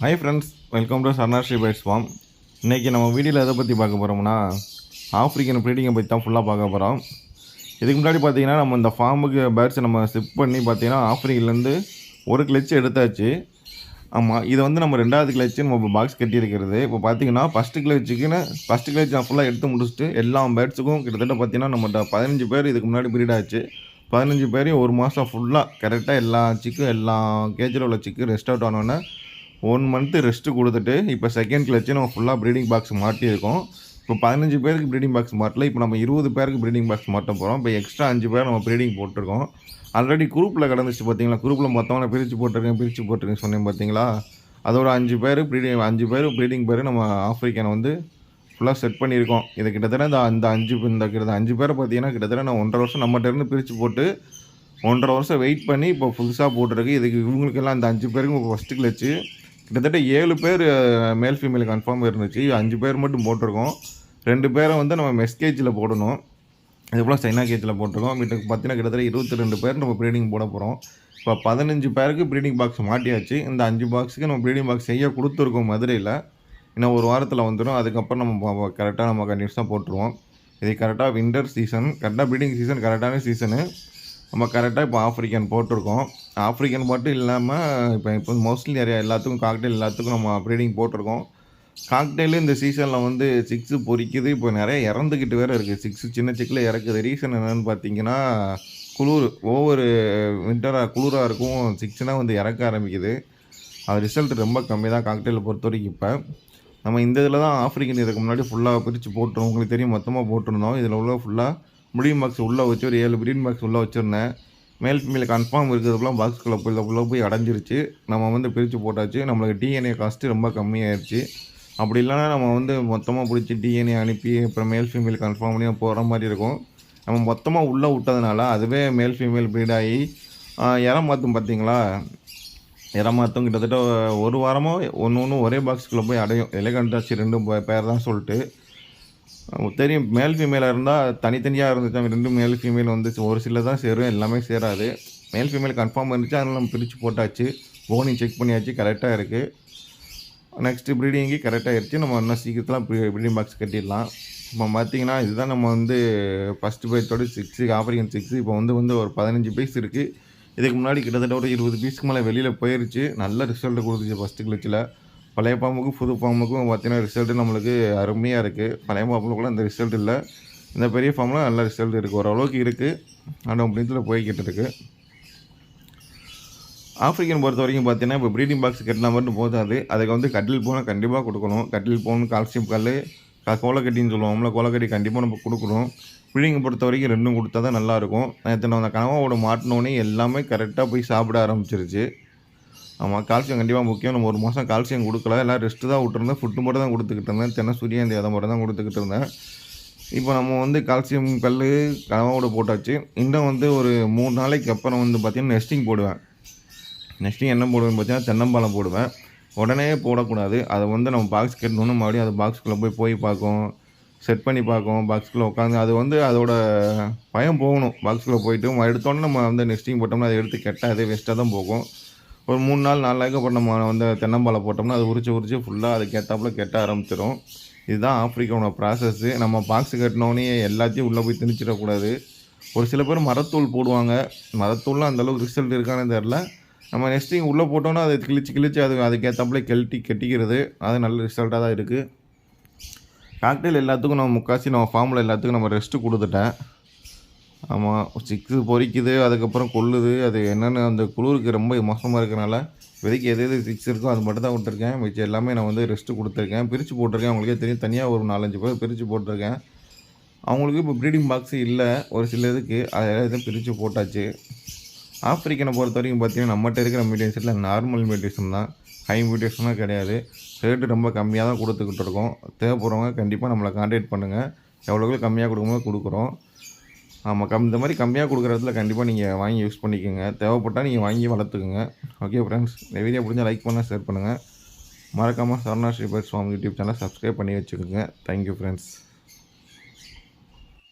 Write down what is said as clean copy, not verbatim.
Hi friends, welcome to Sarnasri pets farm. இன்றைக்கி நம்ம வீடியோவில் எதை பற்றி பார்க்க போகிறோம்னா ஆஃப்ரிக்கன் ப்ரீடிங்கை பற்றி தான் ஃபுல்லாக பார்க்க போகிறோம். இதுக்கு முன்னாடி பார்த்தீங்கன்னா நம்ம இந்த ஃபார்முக்கு பேர்ட்ஸை நம்ம ஷிஃப்ட் பண்ணி பார்த்தீங்கன்னா ஆஃப்ரிக்கிலேருந்து ஒரு கிளச்சு எடுத்தாச்சு. ஆமாம், இதை வந்து நம்ம ரெண்டாவது கிளச்சு நம்ம பாக்ஸ் கட்டியிருக்கிறது. இப்போ பார்த்தீங்கன்னா ஃபஸ்ட்டு கிளச் நான் ஃபுல்லாக எடுத்து முடிச்சுட்டு எல்லா பேர்ட்ஸுக்கும் கிட்டத்தட்ட பார்த்தீங்கன்னா நம்மகிட்ட 15 பேர் இதுக்கு முன்னாடி ப்ரீட் ஆச்சு. 15 பேரையும் ஒரு மாதம் ஃபுல்லாக கரெக்டாக எல்லா சிக்கும் எல்லா கேஜில் உள்ள சிக்கு ரெஸ்ட் அவுட் ஆனோன்னே 1 மந்த்து ரெஸ்ட்டு கொடுத்துட்டு இப்போ செகண்ட் கிளச்சு நம்ம ஃபுல்லாக ப்ரீடிங் பாக்ஸ் மாட்டியிருக்கோம். இப்போ 15 பேருக்கு ப்ரீடிங் பாக்ஸ் மாட்டல, இப்போ நம்ம 20 பேருக்கு ப்ரீடிங் பாக்ஸ் மாட்ட போகிறோம். இப்போ எக்ஸ்ட்ரா 5 பேர் நம்ம ப்ரீடிங் போட்டிருக்கோம். ஆல்ரெடி குரூப்பில் கிடந்துச்சு பார்த்தீங்களா, குரூப்பில் மொத்தமாக பிரித்து போட்டிருக்கேன் சொன்னேன் பார்த்தீங்களா. அதோட 5 பேர் ப்ரீடிங் பேர் நம்ம ஆஃப்ரிக்கனை வந்து ஃபுல்லாக செட் பண்ணியிருக்கோம். இது கிட்டத்தட்ட இந்த 5 பேரை பார்த்தீங்கன்னா கிட்டத்தட்ட நான் 1.5 வருஷம் நம்மகிட்டேருந்து பிரித்து போட்டு 1.5 வருஷம் வெயிட் பண்ணி இப்போ புதுசாக போட்டிருக்கு. இதுக்கு இவங்களுக்கெல்லாம் அந்த 5 பேருக்கும் இப்போ ஃபஸ்ட்டு கிளச்சு கிட்டத்தட்ட 7 பேர் மேல் ஃபீமேல் கன்ஃபார்ம் இருந்துச்சு. 5 பேர் மட்டும் போட்டிருக்கோம். 2 பேரை வந்து நம்ம மெஸ் கேஜில் போடணும். இது போல் சைனா கேஜில் போட்டிருக்கோம். வீட்டுக்கு பார்த்தீங்கன்னா கிட்டத்தட்ட 22 பேர் நம்ம ப்ரீடிங் போட போகிறோம். இப்போ 15 பேருக்கு ப்ரீடிங் பாக்ஸ் மாட்டியாச்சு. இந்த 5 பாக்ஸுக்கு நம்ம ப்ரீடிங் பாக்ஸ் செய்ய கொடுத்துருக்கோம் மதுரையில். இன்னும் ஒரு வாரத்தில் வந்துடும். அதுக்கப்புறம் நம்ம கரெக்டாக நம்ம கண்டினியூஸாக போட்டுருவோம். இது கரெக்டாக வின்டர் சீசன், கரெக்டாக ப்ரீடிங் சீசன், கரெக்டான சீசனு. நம்ம கரெக்டாக இப்போ ஆஃப்ரிக்கன் போட்டிருக்கோம். ஆஃப்ரிக்கன் மட்டும் இல்லாமல் இப்போ மோஸ்ட்லி நிறையா எல்லாத்துக்கும் காக்டெயில் எல்லாத்துக்கும் நம்ம ப்ரீடிங் போட்டிருக்கோம். காக்டெயிலு இந்த சீசனில் வந்து சிக்ஸு பொரிக்குது. இப்போ நிறைய இறந்துக்கிட்டு வேறு இருக்குது. சிக்ஸு சின்ன சிக்கில் இறக்குது. ரீசன் என்னென்னு பார்த்தீங்கன்னா குளிர், ஓவர் குளிராக இருக்கும். சிக்ஸ்னால் வந்து இறக்க ஆரம்பிக்குது. அது ரிசல்ட் ரொம்ப கம்மி தான் காக்டெயிலை பொறுத்த வரைக்கும். இப்போ நம்ம இந்த இதில் தான் ஆஃப்ரிக்கன் இதுக்கு முன்னாடி ஃபுல்லாக பிரித்து போட்டுருவோம். உங்களுக்கு தெரியும், மொத்தமாக போட்டிருந்தோம். இதில் உள்ள ஃபுல்லாக ப்ரீடிங் பாக்ஸ் உள்ளே வச்சு ஒரு 7 ப்ரீடிங் பாக்ஸ் உள்ளே வச்சுருந்தேன். மேல் ஃபீமேல் கன்ஃபார்ம் இருக்கிறதுக்குலாம் பாக்ஸ்குள்ளே போய் அடைஞ்சிருச்சு. நம்ம வந்து பிரித்து போட்டாச்சு. நம்மளுக்கு டிஎன்ஏ காஸ்ட்டு ரொம்ப கம்மியாகிடுச்சு. அப்படி இல்லைனா நம்ம வந்து மொத்தமாக பிடிச்சி டிஎன்ஏ அனுப்பி அப்புறம் மேல் ஃபீமேல் கன்ஃபார்ம் பண்ணி போகிற மாதிரி இருக்கும். நம்ம மொத்தமாக உள்ளே விட்டதுனால அதுவே மேல் ஃபீமேல் ப்ரீடாகி இறம் மாற்றும். பார்த்தீங்களா, இறம் மாற்றும் கிட்டத்தட்ட ஒரு வாரமோ ஒன்று ஒரே பாக்ஸுக்குள்ளே போய் அடையும். எலகண்டாச்சு 2 பேர் தான் சொல்லிட்டு தெரியும். மேல் ஃபீமேலாக இருந்தால் தனித்தனியாக இருந்துச்சு. 2 மேல் ஃபீமேல் வந்துச்சு. ஒரு சில தான் சேரும், எல்லாமே சேராது. மேல் ஃபீமேல் கன்ஃபார்ம் இருந்துச்சு. அதனால் நம்ம பிரித்து போட்டாச்சு. போனி செக் பண்ணியாச்சு, கரெக்டாக இருக்குது. நெக்ஸ்ட்டு ப்ரீடிங்கு கரெக்டாக ஆகிடுச்சு. நம்ம இன்னும் சீக்கிரத்தில் ப்ரீடிங் பாக்ஸ் கட்டிடலாம். இப்போ பார்த்தீங்கன்னா இதுதான் நம்ம வந்து ஃபஸ்ட்டு பேட்சோட 6 ஆஃப்ரிக்கன் 6. இப்போ வந்து ஒரு 15 பீஸ் இருக்குது. இதுக்கு முன்னாடி கிட்டத்தட்ட ஒரு 20 பீஸுக்கு மேலே வெளியில் போயிடுச்சு. நல்ல ரிசல்ட் கொடுத்துச்சு ஃபஸ்ட்டு கிளச்சில். பழைய பாம்புக்கும் புது பாம்புக்கும் பார்த்தீங்கன்னா ரிசல்ட்டு நம்மளுக்கு அருமையாக இருக்குது. பழைய பாம்பில் கூட அந்த ரிசல்ட் இல்லை. இந்த பெரிய ஃபார்மில் நல்ல ரிசல்ட் இருக்குது. ஓரளவுக்கு இருக்குது. ஆனால் அப்படின்ட்டு போய்கிட்டு இருக்குது. ஆஃப்ரிக்கன் பொறுத்த வரைக்கும் பார்த்தீங்கன்னா இப்போ ப்ரீடிங் பாக்ஸ் கட்டினா மட்டும் போதாது. அதுக்கு வந்து கட்டில் போனால் கண்டிப்பாக கொடுக்கணும். கட்டில் போகணும், கால்சியம் கல், கோலக்கட்டின்னு சொல்லுவோம்ல, கோலக்கட்டி கண்டிப்பாக நம்ம கொடுக்கணும். ப்ரீடிங்கை பொறுத்த வரைக்கும் 2 கொடுத்தா தான் நல்லாயிருக்கும். நேற்று அந்த கனவாவோட மாட்டினோடனே எல்லாமே கரெக்டாக போய் சாப்பிட ஆரம்பிச்சிருச்சு. ஆமாம், கால்சியம் கண்டிப்பாக முக்கியம். நம்ம ஒரு மாதம் கால்சியம் கொடுக்கல, எல்லாம் ரெஸ்ட்டு தான் விட்டுருந்தேன். ஃபுட்டு மட்டும் தான் கொடுத்துக்கிட்டு இருந்தேன். தென்னை சூரியன் அதை மட்டும் தான் கொடுத்துக்கிட்டு இருந்தேன். இப்போ நம்ம வந்து கால்சியம் கல் கனவோடு போட்டாச்சு. இன்னும் வந்து ஒரு 3 நாளைக்கு அப்புறம் வந்து பார்த்திங்கன்னா நெஸ்டிங் போடுவேன். நெஸ்டிங் என்ன போடுவேன்னு பார்த்தீங்கன்னா தென்னம்பாலம் போடுவேன். உடனே போடக்கூடாது. அதை வந்து நம்ம பாக்ஸ் கட்டணுன்னு மறுபடியும் அது பாக்ஸ்குள்ளே போய் பார்க்கும், செட் பண்ணி பார்க்கும். பாக்ஸ்குள்ளே உட்காந்து அது வந்து அதோட பயம் போகணும். பாக்ஸ்குள்ளே போயிட்டு எடுத்தோன்னே நம்ம வந்து நெஸ்டிங் போட்டோம்னா அதை எடுத்து கெட்டாது, வேஸ்ட்டாக தான் போகும். ஒரு 3 நாள் 4 நாளைக்கு அப்புறம் நம்ம வந்து தென்னம்பாலை போட்டோம்னா அது உரிச்சு ஃபுல்லாக அது கேட்டாப்புல கெட்ட ஆரம்பிச்சிடும். இதுதான் ஆஃப்ரிக்காவோட ப்ராசஸ்ஸு. நம்ம பாக்ஸு கட்டினோடனே எல்லாத்தையும் உள்ளே போய் திணிச்சிடக்கூடாது. ஒரு சில பேர் மரத்தூள் போடுவாங்க. மரத்தூள்லாம் அந்தளவுக்கு ரிசல்ட் இருக்கானு தெரில. நம்ம நெக்ஸ்ட்டிங் உள்ளே போட்டோன்னா அது கிழிச்சு அதுக்கேற்றாப்புல கெட்டிக்கிறது. அது நல்ல ரிசல்ட்டாக தான் இருக்குது. காக்டெயில் எல்லாத்துக்கும் நம்ம முக்கால்வாசி நம்ம ஃபார்மில் எல்லாத்துக்கும் நம்ம ரெஸ்ட்டு கொடுத்துட்டேன். ஆமாம், 6 பொரிக்குது, அதுக்கப்புறம் கொல்லுது. அது என்னென்னு அந்த குளிருக்கு ரொம்ப மோசமாக இருக்கிறனால விதைக்கு எது 6 இருக்கோ அது மட்டும் தான் விட்டுருக்கேன். மிச்சம் எல்லாமே நான் வந்து ரெஸ்ட்டு கொடுத்துருக்கேன். பிரித்து போட்டிருக்கேன். அவங்களுக்கே தெரியும், தனியாக ஒரு 4-5 பேர் பிரித்து போட்டிருக்கேன். அவங்களுக்கு இப்போ ப்ரீடிங் பாக்ஸு இல்லை ஒரு சில இதுக்கு. அதை எல்லாத்தையும் பிரித்து போட்டாச்சு. ஆஃப்ரிக்கனை பொறுத்த வரைக்கும் பார்த்தீங்கன்னா நம்மகிட்ட இருக்கிற மீடியேஷனில் நார்மல் மீடியேஷன் தான், ஹை மீடியேஷனாக கிடையாது. ரேட்டு ரொம்ப கம்மியாக தான் கொடுத்துக்கிட்டு இருக்கோம். தேவைப்படுறவங்க கண்டிப்பாக நம்மளை கான்டாக்ட் பண்ணுங்கள். எவ்வளோக்கு கம்மியாக கொடுக்கும்போது கொடுக்குறோம். ஆமாம், இந்த மாதிரி கம்மியாக கொடுக்குற இடத்துல கண்டிப்பாக நீங்கள் வாங்கி யூஸ் பண்ணிக்கோங்க. தேவைப்பட்டால் நீங்கள் வாங்கி வளர்த்துக்குங்க. ஓகே ஃப்ரெண்ட்ஸ், இந்த வீடியோ பிடிச்சா லைக் பண்ணால் ஷேர் பண்ணுங்கள். மறக்காமல் Saravana Sri pets farm YouTube channel subscribe பண்ணி வச்சுக்கோங்க. Thank you friends.